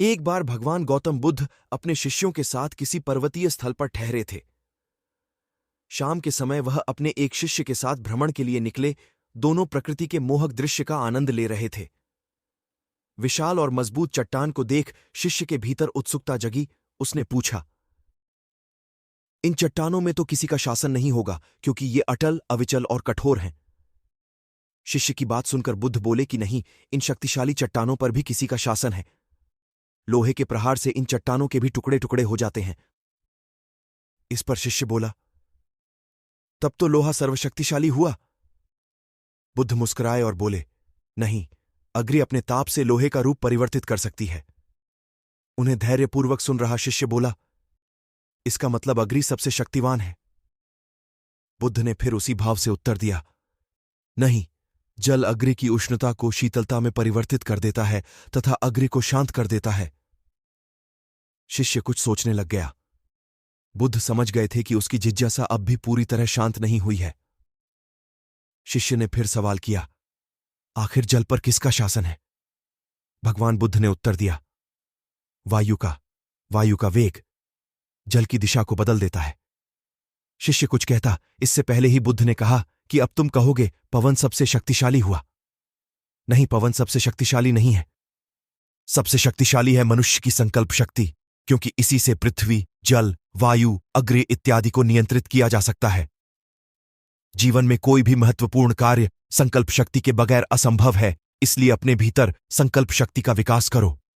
एक बार भगवान गौतम बुद्ध अपने शिष्यों के साथ किसी पर्वतीय स्थल पर ठहरे थे। शाम के समय वह अपने एक शिष्य के साथ भ्रमण के लिए निकले। दोनों प्रकृति के मोहक दृश्य का आनंद ले रहे थे। विशाल और मजबूत चट्टान को देख शिष्य के भीतर उत्सुकता जगी। उसने पूछा, इन चट्टानों में तो किसी का शासन नहीं होगा, क्योंकि ये अटल, अविचल और कठोर हैं। शिष्य की बात सुनकर बुद्ध बोले कि नहीं, इन शक्तिशाली चट्टानों पर भी किसी का शासन है। लोहे के प्रहार से इन चट्टानों के भी टुकड़े टुकड़े हो जाते हैं। इस पर शिष्य बोला, तब तो लोहा सर्वशक्तिशाली हुआ। बुद्ध मुस्कुराए और बोले, नहीं, अग्नि अपने ताप से लोहे का रूप परिवर्तित कर सकती है। उन्हें धैर्यपूर्वक सुन रहा शिष्य बोला, इसका मतलब अग्नि सबसे शक्तिवान है। बुद्ध ने फिर उसी भाव से उत्तर दिया, नहीं, जल अग्नि की उष्णता को शीतलता में परिवर्तित कर देता है तथा अग्नि को शांत कर देता है। शिष्य कुछ सोचने लग गया। बुद्ध समझ गए थे कि उसकी जिज्ञासा अब भी पूरी तरह शांत नहीं हुई है। शिष्य ने फिर सवाल किया, आखिर जल पर किसका शासन है? भगवान बुद्ध ने उत्तर दिया, वायु का। वायु का वेग जल की दिशा को बदल देता है। शिष्य कुछ कहता, इससे पहले ही बुद्ध ने कहा कि अब तुम कहोगे पवन सबसे शक्तिशाली हुआ। नहीं, पवन सबसे शक्तिशाली नहीं है। सबसे शक्तिशाली है मनुष्य की संकल्प शक्ति, क्योंकि इसी से पृथ्वी, जल, वायु, अग्नि इत्यादि को नियंत्रित किया जा सकता है। जीवन में कोई भी महत्वपूर्ण कार्य संकल्प शक्ति के बगैर असंभव है, इसलिए अपने भीतर संकल्प शक्ति का विकास करो।